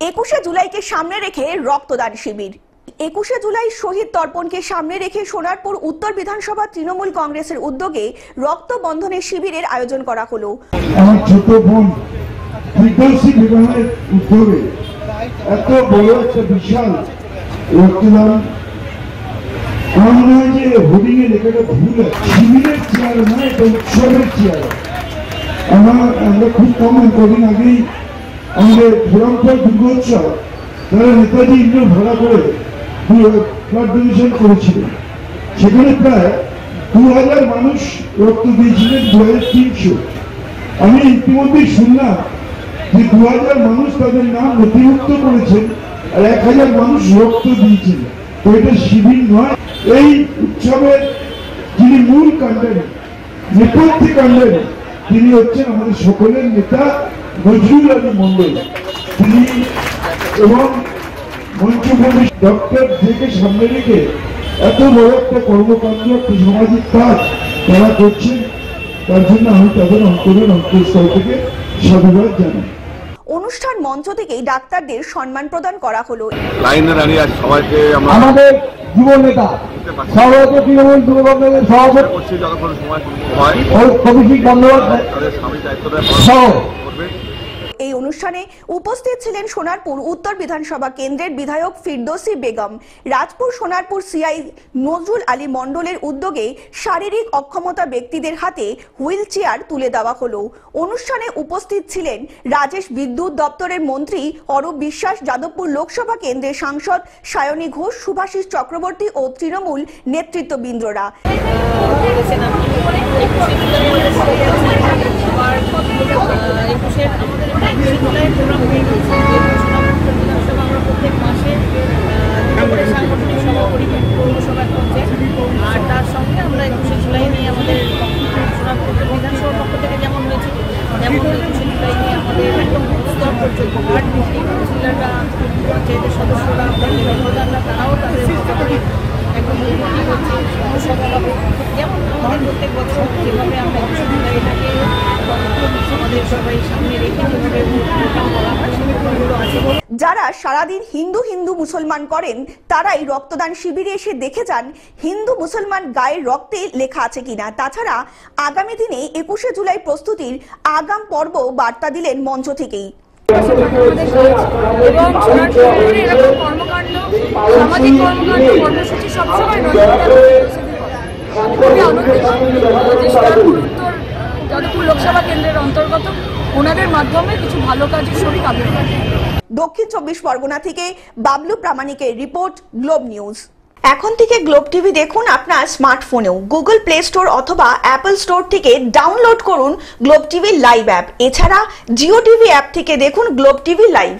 21শে জুলাইকে সামনে রেখে রক্তদান শিবির। 21শে জুলাই শহীদ তর্পণকে সামনে রেখে সোনারপুর উত্তর বিধানসভা তৃণমূল কংগ্রেসের উদ্যোগে রক্ত বন্ধনের শিবিরের আয়োজন করা হলো। আমার ছোট বোন ফিরদৌসী বেগমের উদ্যোগে এত বড় একটা বিশাল রক্তদান, আমার মনে হয় যে হোর্ডিং এ লেখাটা ভুল আছে। শিবিরের চেয়ার নয়, এটা উৎসবের চেয়ার। আমরা খুব কদিন আগেই আমাদের ফোরামপুর দুর্গোৎসব তারা নেতাজি ইন্দ্র ভাড়া করে ব্লাড ডোনেশন করেছিলেন। সেখানে প্রায় 2000 মানুষ রক্ত দিয়েছিলেন, 2300। আমি ইতিমধ্যেই শুনলাম যে 2000 মানুষ তাদের নাম নথিভুক্ত করেছেন আর 1000 মানুষ রক্ত দিয়েছেন। তো এটা শিবির নয়। এই উৎসবের যিনি মূল কাণ্ডারী, নেপথ্যে কাণ্ডারী, তিনি হচ্ছেন আমাদের সকলের নেতা নজরুল আলী মন্ডল। তিনি এবং মঞ্চভূমি ডক্টর জেকে সামনে রেখে এত বড় একটা কর্মকাণ্ড, একটা সামাজিক কাজ তারা করছেন, তার জন্য আমি তাদের অন্তঃস্থল থেকে সাধুবাদ জানাই। অনুষ্ঠান মঞ্চ থেকেই ডাক্তারদের সম্মান প্রদান করা হলো। আমাদের যুব নেতা সভাপতি তৃণমূল যুব কংগ্রেসের সভাপতি অভিষেক বন্দ্যোপাধ্যায় সহ এই অনুষ্ঠানে উপস্থিত ছিলেন সোনারপুর উত্তর বিধানসভা কেন্দ্রের বিধায়ক ফিরদৌসী বেগম। রাজপুর সোনারপুর সিআই নজরুল আলী মন্ডলের উদ্যোগে শারীরিক অক্ষমতা ব্যক্তিদের হাতে হুইল চেয়ার তুলে দেওয়া হলো। অনুষ্ঠানে উপস্থিত ছিলেন রাজেশ বিদ্যুৎ দপ্তরের মন্ত্রী অরূপ বিশ্বাস, যাদবপুর লোকসভা কেন্দ্রের সাংসদ সায়নী ঘোষ, শুভাশিস চক্রবর্তী ও তৃণমূল নেতৃত্ববৃন্দরা। সাংগঠনিক সভা করি পৌরসভা করছে, আর তার সঙ্গে আমরা 21শে জুলাই নিয়ে আমাদের সোনারপুর বিধানসভার পক্ষ থেকে যেমন হয়েছে তেমন 21শে জুলাই নিয়ে আমাদের একদম স্তর পর্যন্ত ওয়ার্ড ভিত্তিক কাউন্সিলররা, পঞ্চায়েতের সদস্যরা, প্রধানরা, তারাও তাদের একদম সভা হবে। যেমন আমাদের প্রত্যেক বছর যেভাবে আমরা 21শে জুলাইটাকে আমাদের সবাই সামনে রেখে যেভাবে করা হয় সেগুলো আছে। যারা সারাদিন হিন্দু হিন্দু মুসলমান করেন তারাই রক্তদান শিবিরে এসে দেখে যান হিন্দু মুসলমান গায়ের রক্তে লেখা আছে কিনা। তাছাড়া আগামী দিনে 21শে জুলাই প্রস্তুতির আগাম পর্ব বার্তা দিলেন মঞ্চ থেকেই। এবং এরকম কর্মকাণ্ড, সামাজিক কর্মকাণ্ড, কর্মসূচি সবসময় খুবই আনন্দিত যে সোনারপুর উত্তর যাদবপুর লোকসভা কেন্দ্রের অন্তর্গত ওনাদের মাধ্যমে কিছু ভালো কাজের শরীর আবির্ভাব। দক্ষিণ 24 পরগনা থেকে বাবলু প্রামাণিকের রিপোর্ট, গ্লোব নিউজ। এখন থেকে গ্লোব টিভি দেখুন আপনার স্মার্টফোনেও। গুগল প্লে স্টোর অথবা অ্যাপল স্টোর থেকে ডাউনলোড করুন গ্লোব টিভি লাইভ অ্যাপ। এছাড়া জিও টিভি অ্যাপ থেকে দেখুন গ্লোব টিভি লাইভ।